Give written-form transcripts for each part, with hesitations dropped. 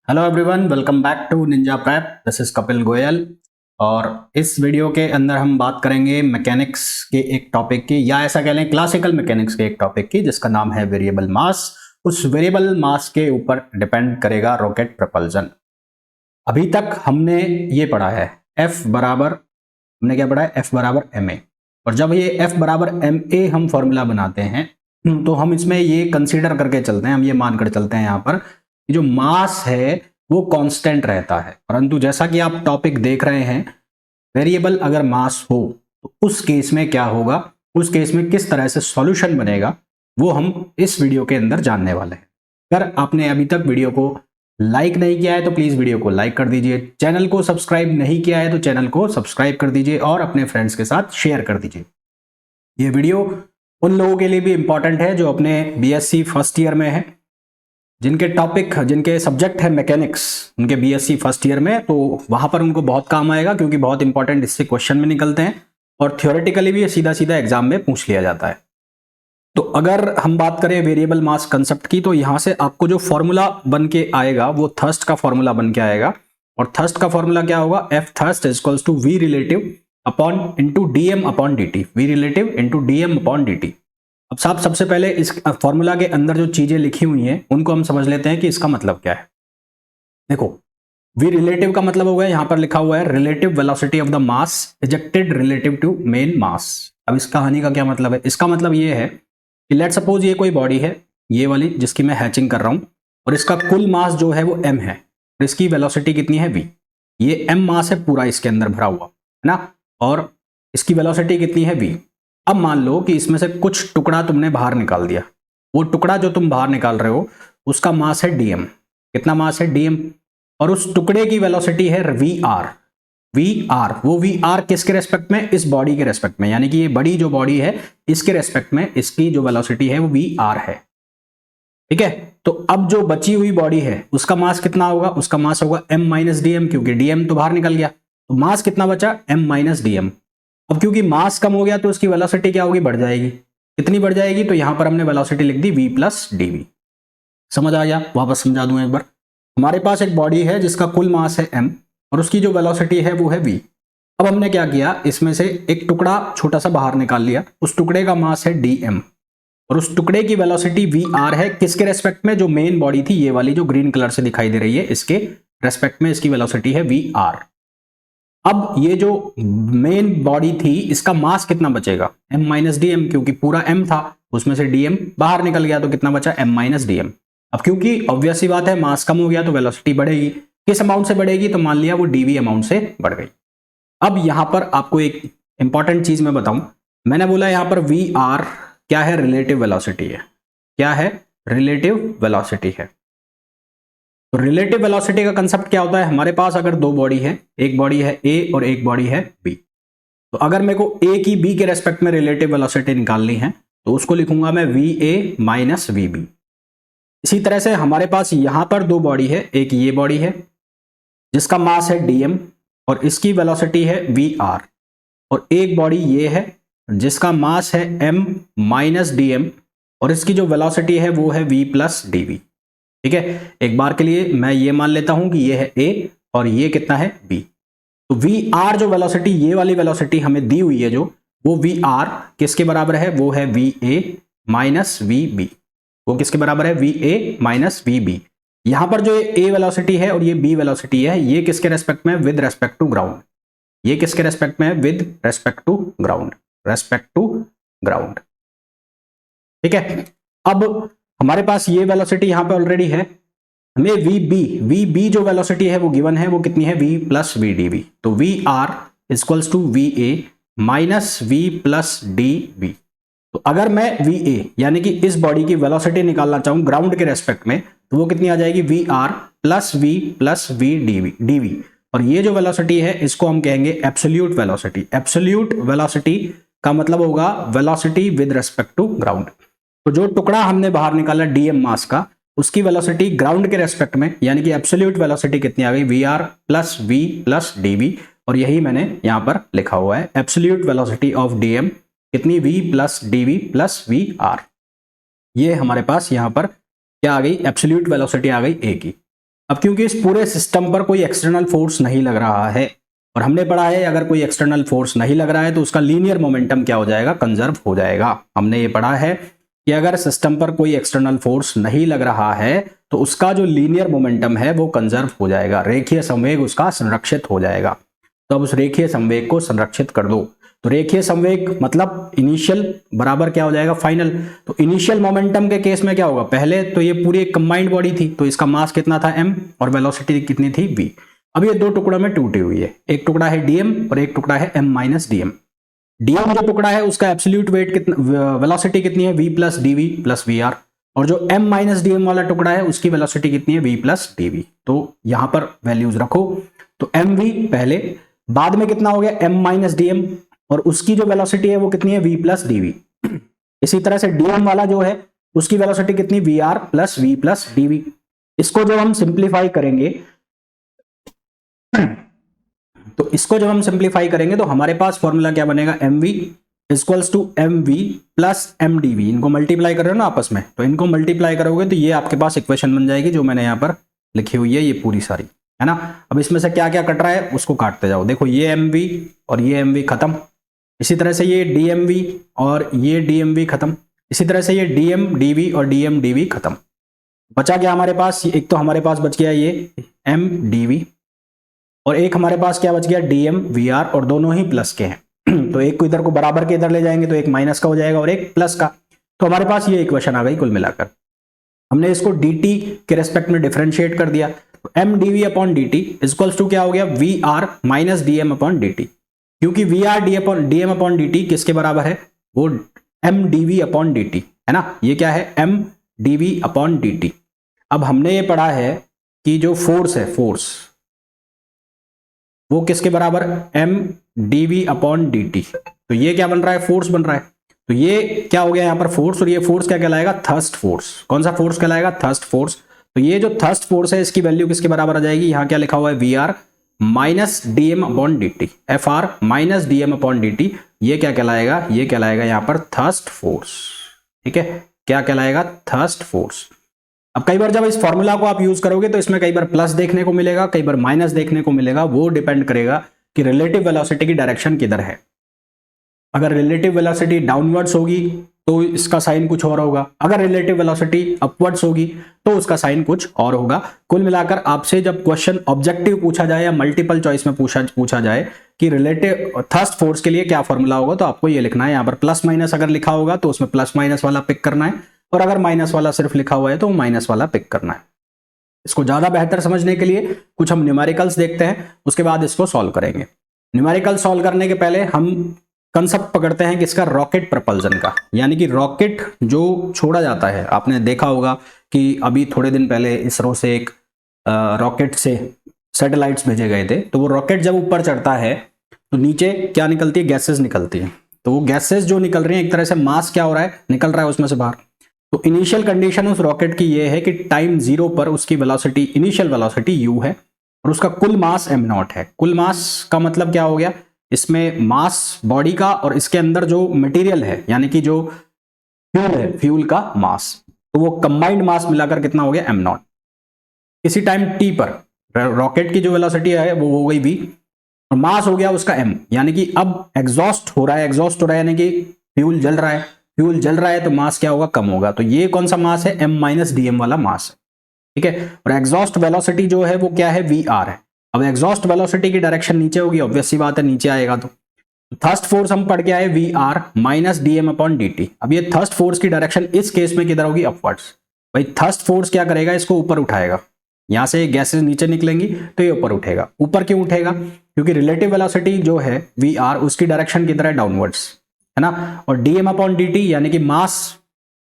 Hello everyone, welcome back to Ninja Prep. This is Kapil Goyal और इस video के अंदर हम बात करेंगे मैकेनिक्स के एक टॉपिक की, या ऐसा कह लें क्लासिकल मैकेनिक्स के एक टॉपिक की, जिसका नाम है वेरिएबल मास। उस वेरिएबल मास के ऊपर डिपेंड करेगा रॉकेट प्रपल्जन। अभी तक हमने ये पढ़ा है F बराबर, हमने क्या पढ़ा है, F बराबर ma। और जब ये F बराबर ma हम फॉर्मूला बनाते हैं तो हम इसमें ये कंसीडर करके चलते हैं, हम ये मानकर चलते हैं यहाँ पर जो मास है वो कांस्टेंट रहता है। परंतु जैसा कि आप टॉपिक देख रहे हैं, वेरिएबल अगर मास हो तो उस केस में क्या होगा, उस केस में किस तरह से सॉल्यूशन बनेगा, वो हम इस वीडियो के अंदर जानने वाले हैं। अगर आपने अभी तक वीडियो को लाइक नहीं किया है तो प्लीज वीडियो को लाइक कर दीजिए, चैनल को सब्सक्राइब नहीं किया है तो चैनल को सब्सक्राइब कर दीजिए और अपने फ्रेंड्स के साथ शेयर कर दीजिए। ये वीडियो उन लोगों के लिए भी इंपॉर्टेंट है जो अपने बीएससी फर्स्ट ईयर में है, जिनके सब्जेक्ट है मैकेनिक्स, उनके बीएससी फर्स्ट ईयर में, तो वहां पर उनको बहुत काम आएगा क्योंकि बहुत इंपॉर्टेंट इससे क्वेश्चन में निकलते हैं और थियोरेटिकली भी सीधा सीधा एग्जाम में पूछ लिया जाता है। तो अगर हम बात करें वेरिएबल मास कंसेप्ट की, तो यहां से आपको जो फॉर्मूला बन के आएगा वो थर्स्ट का फॉर्मूला बन के आएगा। और थर्स्ट का फॉर्मूला क्या होगा, f thrust equals to v relative upon into dm upon d. V relative into dm upon d. अब साहब सबसे पहले इस फॉर्मूला के अंदर जो चीजें लिखी हुई हैं उनको हम समझ लेते हैं कि इसका मतलब क्या है। देखो, वी रिलेटिव का मतलब हो गया, यहां पर लिखा हुआ है relative velocity of the mass ejected relative to main mass. अब इस कहानी का क्या मतलब है, इसका मतलब ये है कि लेट सपोज ये कोई बॉडी है, ये वाली जिसकी मैं हैचिंग कर रहा हूं, और इसका कुल मास जो है वो m है और इसकी वेलोसिटी कितनी है v। ये m मास है पूरा इसके अंदर भरा हुआ है ना, और इसकी वेलोसिटी कितनी है v। अब मान लो कि इसमें से कुछ टुकड़ा तुमने बाहर निकाल दिया, वो टुकड़ा जो तुम बाहर निकाल रहे हो उसका मास है dm। कितना मास है dm, और उस टुकड़े की वेलोसिटी है vr। vr, वो vr किसके रेस्पेक्ट में, इस बॉडी के रेस्पेक्ट में, यानी कि ये बड़ी जो बॉडी है इसके रेस्पेक्ट में इसकी जो वेलोसिटी है वो vr है। ठीक है, तो अब जो बची हुई बॉडी है उसका मास कितना होगा, उसका मास होगा m माइनस डी एम, क्योंकि dm तो बाहर निकल गया, तो मास कितना बचा, m माइनस डी एम। अब क्योंकि मास कम हो गया तो उसकी वेलोसिटी क्या होगी, बढ़ जाएगी। कितनी बढ़ जाएगी, तो यहां पर हमने वेलोसिटी लिख दी v प्लस डी। समझ आ गया, वापस समझा दूं एक बार। हमारे पास एक बॉडी है जिसका कुल मास है m और उसकी जो वेलोसिटी है वो है v। अब हमने क्या किया, इसमें से एक टुकड़ा छोटा सा बाहर निकाल लिया, उस टुकड़े का मास है dm और उस टुकड़े की वेलोसिटी vr है। किसके रेस्पेक्ट में, जो मेन बॉडी थी ये वाली जो ग्रीन कलर से दिखाई दे रही है, इसके रेस्पेक्ट में इसकी वेलोसिटी है vr। अब ये जो मेन बॉडी थी इसका मास कितना बचेगा, m माइनस डी एम, क्योंकि पूरा m था उसमें से dm बाहर निकल गया तो कितना बचा, m माइनस डी एम। अब क्योंकि ऑब्वियस सी बात है मास कम हो गया तो वेलोसिटी बढ़ेगी। किस अमाउंट से बढ़ेगी, तो मान लिया वो dv अमाउंट से बढ़ गई। अब यहां पर आपको एक इंपॉर्टेंट चीज मैं बताऊं, मैंने बोला यहां पर vr क्या है, रिलेटिव वेलोसिटी है। क्या है, रिलेटिव वेलोसिटी है। तो रिलेटिव वेलोसिटी का कंसेप्ट क्या होता है, हमारे पास अगर दो बॉडी है, एक बॉडी है a और एक बॉडी है b, तो अगर मेरे को a की b के रेस्पेक्ट में रिलेटिव वेलोसिटी निकालनी है तो उसको लिखूंगा मैं va माइनस vb। इसी तरह से हमारे पास यहां पर दो बॉडी है, एक ये बॉडी है जिसका मास है dm और इसकी वेलोसिटी है vr, और एक बॉडी ये है जिसका मास है m माइनस डी एम और इसकी जो वेलोसिटी है वो है v प्लस डी वी। ठीक है, एक बार के लिए मैं ये मान लेता हूं कि ये है a और ये कितना है b। तो vr जो वेलोसिटी, ये वाली वेलोसिटी हमें दी हुई है जो, वो vr किसके बराबर है, वो है va माइनस vb। वो किसके बराबर है, va माइनस vb। यहां पर जो ये a वेलोसिटी है और ये b वेलोसिटी है, ये किसके रेस्पेक्ट में, विद रेस्पेक्ट टू ग्राउंड। ये किसके रेस्पेक्ट में है, with respect to ground, respect to ground. ठीक है, अब हमारे पास ये वेलोसिटी यहां पे ऑलरेडी है, हमें vb जो वेलोसिटी है वो गिवन है, वो कितनी है, v plus v d v. तो vr equals to va minus v plus d v. तो अगर मैं va यानी कि इस बॉडी की वेलोसिटी निकालना चाहूं ग्राउंड के रेस्पेक्ट में, तो वो कितनी आ जाएगी, vr plus v d v. और ये जो वेलोसिटी है इसको हम कहेंगे एब्सोल्यूट वेलोसिटी। एब्सोल्यूट वेलोसिटी का मतलब होगा velocity with respect to ground. तो जो टुकड़ा हमने बाहर निकाला dm मास का, उसकी वेलोसिटी ग्राउंड के रेस्पेक्ट में, यानी कि एब्सोल्यूट वेलोसिटी कितनी आ गई, vr plus v plus dv। और यही मैंने यहां पर लिखा हुआ है, एब्सोल्यूट वेलोसिटी ऑफ dm कितनी, v plus dv plus vr। ये हमारे पास यहां पर क्या आ गई, एब्सोल्यूट वेलोसिटी आ गई a की। अब क्योंकि इस पूरे सिस्टम पर कोई एक्सटर्नल फोर्स नहीं लग रहा है, और हमने पढ़ा है अगर कोई एक्सटर्नल फोर्स नहीं लग रहा है तो उसका लीनियर मोमेंटम क्या हो जाएगा, कंजर्व हो जाएगा। हमने ये पढ़ा है कि अगर सिस्टम पर कोई एक्सटर्नल फोर्स नहीं लग रहा है तो उसका जो लीनियर मोमेंटम है वो कंजर्व हो जाएगा, रेखीय संवेग उसका संरक्षित हो जाएगा। तो अब उस रेखीय संवेग को संरक्षित कर दो, तो रेखीय संवेग मतलब इनिशियल बराबर क्या हो जाएगा, फाइनल। तो इनिशियल मोमेंटम के केस में क्या होगा, पहले तो ये पूरी एक कंबाइंड बॉडी थी तो इसका मास कितना था m और वेलोसिटी कितनी थी v। अब ये दो टुकड़ों में टूटी हुई है, एक टुकड़ा है dm और एक टुकड़ा है m माइनस dm। dm जो टुकड़ा है उसका एब्सोल्यूट वेट कितना, वेलोसिटी कितनी है v plus dv plus vr, और जो m माइनस dm वाला टुकड़ा है उसकी वेलोसिटी कितनी है v प्लस dv। तो यहां पर वैल्यूज रखो, तो mv पहले, बाद में कितना हो गया m माइनस dm, और उसकी जो वेलोसिटी है वो कितनी है v प्लस dv। इसी तरह से dm वाला जो है उसकी वेलोसिटी कितनी vr plus v plus dv। इसको जब हम सिंप्लीफाई करेंगे तो हमारे पास फॉर्मूला क्या बनेगा, mv equals to mv plus mdv। इनको मल्टीप्लाई कर रहे हो ना आपस में, तो इनको मल्टीप्लाई करोगे तो ये आपके पास इक्वेशन बन जाएगी जो मैंने यहां पर लिखी हुई है, ये पूरी सारी है ना। अब इसमें से क्या क्या कट रहा है उसको काटते जाओ, देखो ये mv और ये mv खत्म, इसी तरह से ये dmv और ये dmv खत्म, इसी तरह से ये dm dv और dm dv खत्म। बचा क्या हमारे पास, एक तो हमारे पास बच गया ये m dv, और एक हमारे पास क्या बच गया dm vr, और दोनों ही प्लस के हैं तो एक को इधर को बराबर के इधर ले जाएंगे तो एक माइनस का हो जाएगा और एक प्लस का। तो हमारे पास ये इक्वेशन आ गई कुल मिलाकर। हमने इसको dt के रेस्पेक्ट में डिफरेंशिएट कर दिया, तो m dv upon dt equals to क्या हो गया, vr minus dm upon dt, क्योंकि vr dm अपॉन dt किसके बराबर है, वो m dv अपॉन dt है ना। ये क्या है, m dv अपॉन dt। अब हमने ये पढ़ा है कि जो फोर्स है, फोर्स वो किसके बराबर, m dv अपॉन dt। तो ये क्या बन रहा है, फोर्स बन रहा है। तो ये क्या हो गया यहाँ पर फोर्स, और ये फोर्स क्या कहलाएगा, थर्स्ट फोर्स। कौन सा फोर्स कहलाएगा, थर्स्ट फोर्स। तो ये जो थर्स्ट फोर्स है इसकी वैल्यू किसके बराबर आ जाएगी, यहाँ क्या लिखा हुआ है, vr minus dm upon dt, fr minus dm upon dt। ये क्या कहलाएगा, ये कहलाएगा यहाँ पर थर्स्ट फोर्स। ठीक है, क्या कहलाएगा, थर्स्ट फोर्स। अब कई बार जब इस फॉर्मूला को आप यूज करोगे तो इसमें कई बार प्लस देखने को मिलेगा, कई बार माइनस देखने को मिलेगा, वो डिपेंड करेगा कि रिलेटिव वेलोसिटी की डायरेक्शन किधर है। अगर रिलेटिव वेलोसिटी डाउनवर्ड्स होगी तो इसका साइन कुछ और होगा, अगर रिलेटिव वेलोसिटी अपवर्ड्स होगी तो उसका साइन कुछ और होगा। कुल मिलाकर आपसे जब क्वेश्चन ऑब्जेक्टिव पूछा जाए या मल्टीपल चॉइस में पूछा जाए कि रिलेटिव थर्स्ट फोर्स के लिए क्या फॉर्मूला होगा, तो आपको ये लिखना है, यहाँ पर प्लस माइनस अगर लिखा होगा तो उसमें प्लस माइनस वाला पिक करना है, और अगर माइनस वाला सिर्फ लिखा हुआ है तो माइनस वाला पिक करना है। इसको ज्यादा बेहतर समझने के लिए कुछ हम न्यूमेरिकल्स देखते हैं, उसके बाद इसको सॉल्व करेंगे। न्यूमेरिकल सॉल्व करने के पहले हम कंसेप्ट पकड़ते हैं किसका, रॉकेट प्रपल्जन का, यानी कि रॉकेट जो छोड़ा जाता है। आपने देखा होगा कि अभी थोड़े दिन पहले इसरो से एक रॉकेट से सैटेलाइट्स भेजे गए थे, तो वो रॉकेट जब ऊपर चढ़ता है तो नीचे क्या निकलती है, गैसेस निकलती है। तो वो गैसेस जो निकल रही हैं एक तरह से मास क्या हो रहा है, निकल रहा है उसमें से बाहर। तो इनिशियल कंडीशन उस रॉकेट की ये है कि टाइम 0 पर उसकी वेलोसिटी, इनिशियल वेलोसिटी u है, और उसका कुल मास m0 है। कुल मास का मतलब क्या हो गया, इसमें मास बॉडी का और इसके अंदर जो मटेरियल है यानी कि जो फ्यूल है, फ्यूल का मास, तो वो कंबाइंड मास मिलाकर कितना हो गया, m0। इसी टाइम t पर रॉकेट की जो वेलोसिटी है वो हो गई v, और मास हो गया उसका m, यानी कि अब एग्जॉस्ट हो रहा है यानी कि फ्यूल जल रहा है, फ्यूल जल रहा है तो मास क्या होगा, कम होगा। तो ये कौन सा मास है, m माइनस dm वाला मास है। ठीक है, और एग्जॉस्ट वेलोसिटी जो है वो क्या है, vr है। अब एग्जॉस्ट वेलोसिटी की डायरेक्शन नीचे होगी, ऑब्वियस सी बात है, नीचे आएगा। तो थर्स्ट फोर्स हम पढ़ के आए vr minus dm upon dt। अब ये थर्स्ट फोर्स की डायरेक्शन इस केस में किधर होगी, अपवर्ड्स। भाई थर्स्ट फोर्स क्या करेगा, इसको ऊपर उठाएगा, यहां से गैसेस नीचे निकलेंगी तो ये ऊपर उठेगा। ऊपर क्यों उठेगा, क्योंकि रिलेटिव वेलोसिटी जो है vr उसकी डायरेक्शन किधर है, डाउनवर्ड्स है ना। और dm अपॉन dt यानी कि मास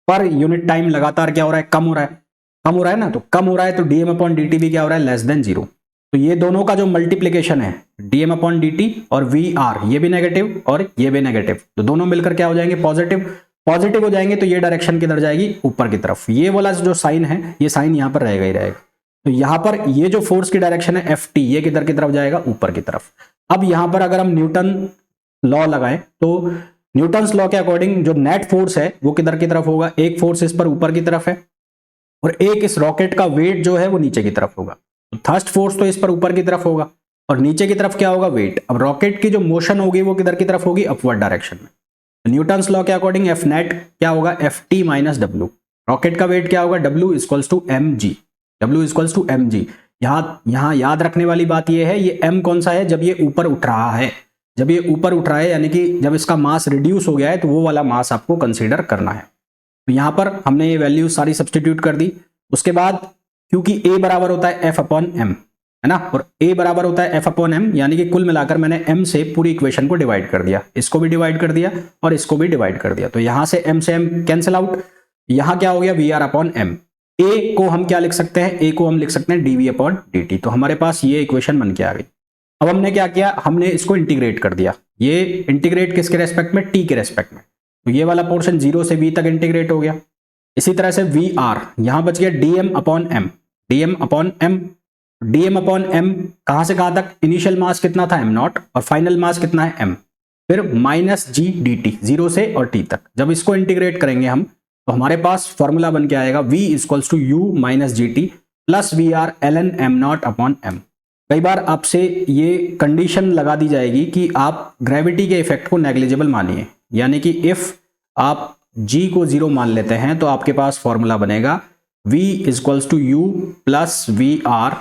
पर यूनिट टाइम लगातार क्या हो रहा है, कम हो रहा है ना। तो कम हो रहा है तो dm अपॉन dt भी क्या हो रहा है, लेस देन 0। तो ये दोनों का जो मल्टीप्लीकेशन है dm अपॉन dt और vr, ये भी नेगेटिव और ये भी नेगेटिव, तो दोनों मिलकर क्या हो जाएंगे, पॉजिटिव हो जाएंगे। तो ये डायरेक्शन किधर जाएगी, ऊपर की तरफ। ये वाला जो साइन है ये साइन यहां पर रहेगा ही रहेगा। तो यहां पर ये जो फोर्स की डायरेक्शन है ft, ये किधर की तरफ जाएगा, ऊपर की तरफ। अब यहां पर अगर हम न्यूटन लॉ लगाएं तो न्यूटन्स लॉ के अकॉर्डिंग जो नेट फोर्स है वो किधर की तरफ होगा, एक फोर्स इस पर ऊपर की तरफ है और एक इस रॉकेट का वेट जो है वो नीचे की तरफ होगा। तो थ्रस्ट फोर्स तो इस पर ऊपर की तरफ होगा और नीचे की तरफ क्या होगा, वेट। अब रॉकेट की जो मोशन होगी वो किधर की तरफ होगी, अपवर्ड डायरेक्शन में। तो न्यूटन्स लॉ के अकॉर्डिंग एफ नेट क्या होगा, एफ टी माइनस डब्ल्यू। रॉकेट का वेट क्या होगा, डब्ल्यू इक्वल्स टू एम जी। डब्ल्यू इक्वल्स टू एम जी। यहां याद रखने वाली बात यह है, ये एम कौन सा है, जब ये ऊपर उठ रहा है। जब ये ऊपर उठ रहा है यानी कि जब इसका मास रिड्यूस हो गया है तो वो वाला मास आपको कंसीडर करना है। तो यहां पर हमने ये वैल्यू सारी सब्सटीट्यूट कर दी। उसके बाद क्योंकि ए बराबर होता है एफ अपॉन एम, है ना, और ए बराबर होता है एफ अपॉन एम, यानी कि कुल मिलाकर मैंने एम से पूरी इक्वेशन को डिवाइड कर दिया, इसको भी डिवाइड कर दिया और इसको भी डिवाइड कर दिया। तो यहां से एम कैंसिल आउट, यहां क्या हो गया, वी आर अपॉन एम। ए को हम क्या लिख सकते हैं, ए को हम लिख सकते हैं डीवी अपॉन डी। तो हमारे पास ये इक्वेशन बन के आ गई। अब हमने क्या किया, हमने इसको इंटीग्रेट कर दिया। ये इंटीग्रेट किसके रेस्पेक्ट में, टी के रेस्पेक्ट में। तो ये वाला पोर्शन 0 से v तक इंटीग्रेट हो गया। इसी तरह से वी आर यहां बच गया dm upon m. dm upon m, dm upon m कहां से कहां तक, इनिशियल मास कितना था m0 और फाइनल मास कितना है m, फिर माइनस जी डी टी, 0 से और t तक। जब इसको इंटीग्रेट करेंगे हम तो हमारे पास फॉर्मूला बन के आएगा v equals to u minus g t plus v r l n m not upon m. कई बार आपसे ये कंडीशन लगा दी जाएगी कि आप ग्रेविटी के इफेक्ट को नेग्लिजिबल मानिए, यानी कि इफ आप g को 0 मान लेते हैं तो आपके पास फॉर्मूला बनेगा v equals to u plus v r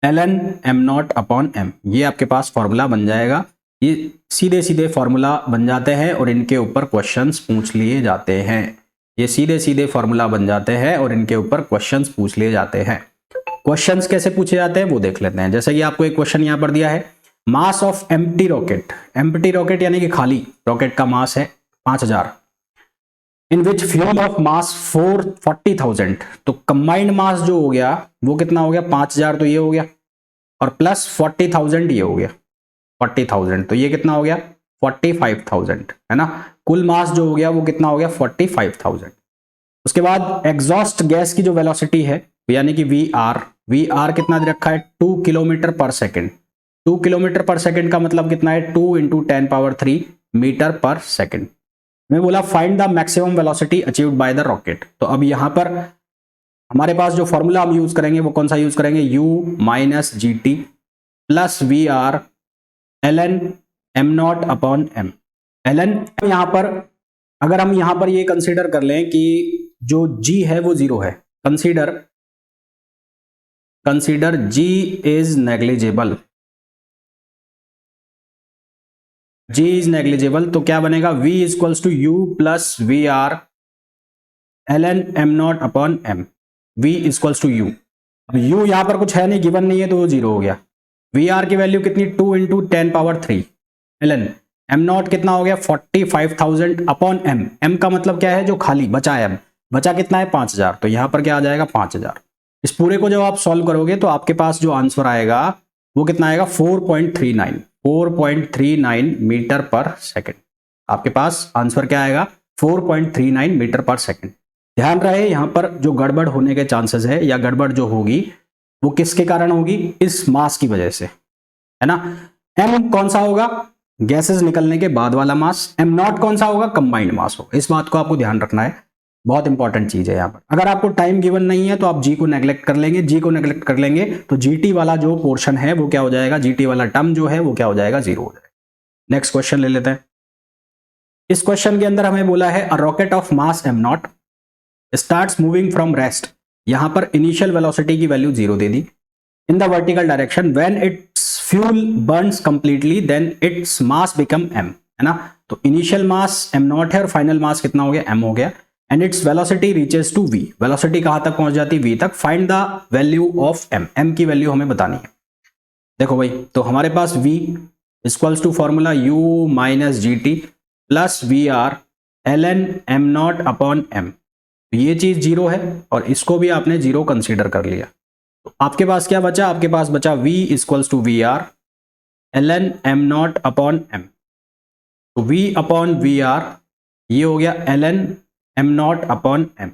l n m not upon m. ये आपके पास फॉर्मूला बन जाएगा। ये सीधे सीधे फॉर्मूला बन जाते हैं और इनके ऊपर क्वेश्चंस पूछ लिए जाते हैं। ये सीधे सीधे फॉर्मूला बन जाते हैं और इनके ऊपर क्वेश्चंस पूछ लिए जाते हैं। क्वेश्चंस कैसे पूछे जाते हैं वो देख लेते हैं। जैसे कि आपको एक क्वेश्चन यहां पर दिया है, mass of empty rocket. Empty rocket यानी कि खाली रॉकेट का मास है 5000, इन विच फ्यूल ऑफ मास 40,000। तो कंबाइंड मास जो हो गया वो कितना हो गया, 5000 तो ये हो गया और प्लस 40,000 ये हो गया, 40,000 तो ये कितना हो गया 45,000, है ना। कुल मास जो हो गया वो कितना हो गया 45,000। उसके बाद एग्जॉस्ट गैस की जो वेलोसिटी है यानी कि वी आर कितना दे रखा है 2 किलोमीटर पर सेकेंड। 2 किलोमीटर पर सेकेंड का मतलब कितना है 2 × 10³ मीटर पर सेकेंड। मैं बोला find the maximum velocity achieved by the rocket. तो अब यहां पर हमारे पास जो फॉर्मूला हम यूज करेंगे वो कौन सा यूज करेंगे, u minus g t plus v r l n m not upon m. L n यहां पर अगर हम यहां पर ये कंसीडर कर लें कि जो g है वो 0 है, consider g is negligible, g is negligible, तो क्या बनेगा v equals to u plus v r l n m not upon m. v equals to u, अब u यहां पर कुछ है नहीं, गिवन नहीं है तो वो 0 हो गया। वी आर की वैल्यू कितनी 2 × 10³ एल एन, एम नॉट कितना हो गया 45,000 अपॉन एम। एम का मतलब क्या है, जो खाली बचा है, एम बचा कितना है 5000, तो यहां पर क्या आ जाएगा 5000। इस पूरे को जब आप सॉल्व करोगे तो आपके पास जो आंसर आएगा वो कितना आएगा 4.39 मीटर पर सेकेंड। आपके पास आंसर क्या आएगा 4.39 मीटर पर सेकेंड। ध्यान रहे यहां पर जो गड़बड़ होने के चांसेस है या गड़बड़ जो होगी वो किसके कारण होगी, इस मास की वजह से, है ना। एम कौन सा होगा, गैसेस निकलने के बाद वाला मास। एम नॉट कौन सा होगा, कंबाइंड मास होगा। इस बात को आपको ध्यान रखना है, बहुत इंपॉर्टेंट चीज है यहाँ पर। अगर आपको टाइम गिवन नहीं है तो आप जी को नेग्लेक्ट कर लेंगे, जी को नेग्लेक्ट कर लेंगे तो जीटी वाला जो पोर्शन है वो क्या हो जाएगा, जीटी वाला टर्म जो है वो क्या हो जाएगा 0 हो जाएगा। नेक्स्ट क्वेश्चन ले लेते हैं। इस क्वेश्चन के अंदर हमें बोला है a rocket of mass m not starts moving from rest. यहां पर इनिशियल वेलोसिटी की वैल्यू 0 दे दी। In the vertical direction when its fuel burns completely then its mass become m, है ना। तो इनिशियल मास एम नॉट है और फाइनल मास कितना हो गया एम हो गया। And its velocity reaches to v, velocity कहां तक पहुंच जाती है v तक। Find the value of m, m की वैल्यू हमें बतानी है। देखो भाई, तो हमारे पास v equals to formula u minus g t plus v r l n m not upon m. ये चीज 0 है और इसको भी आपने 0 कंसीडर कर लिया। तो आपके पास क्या बचा, आपके पास बचा v equals to v r l n m not upon m. तो v अपॉन वी आर ये हो गया l n m not upon m.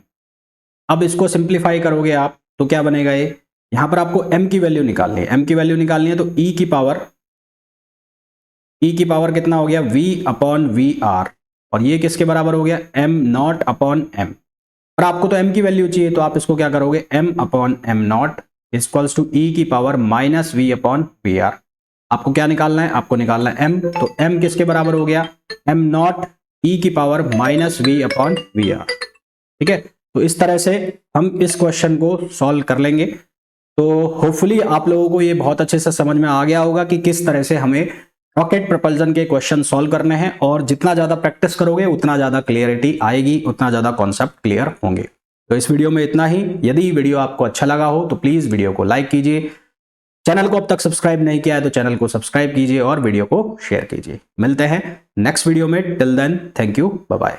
अब इसको सिंप्लीफाई करोगे आप तो क्या बनेगा, ये यहां पर आपको m की वैल्यू निकालनी है। m की वैल्यू निकालनी है तो e की पावर कितना हो गया v अपॉन वी आर, और ये किसके बराबर हो गया m नॉट अपॉन m। और आपको तो m की वैल्यू चाहिए तो आप इसको क्या करोगे m upon m naught equals to e की power minus we upon we R. आपको क्या निकालना है? आपको निकालना है m। तो m किसके बराबर हो गया? m नॉट ई की power minus we upon we r. ठीक है, तो इस तरह से हम इस क्वेश्चन को सॉल्व कर लेंगे। तो होपफुली आप लोगों को ये बहुत अच्छे से समझ में आ गया होगा कि किस तरह से हमें रॉकेट प्रपल्जन के क्वेश्चन सॉल्व करने हैं, और जितना ज्यादा प्रैक्टिस करोगे उतना ज्यादा क्लियरिटी आएगी, उतना ज्यादा कॉन्सेप्ट क्लियर होंगे। तो इस वीडियो में इतना ही। यदि वीडियो आपको अच्छा लगा हो तो प्लीज वीडियो को लाइक कीजिए, चैनल को अब तक सब्सक्राइब नहीं किया है तो चैनल को सब्सक्राइब कीजिए और वीडियो को शेयर कीजिए। मिलते हैं नेक्स्ट वीडियो में। Till then, thank you, bye bye.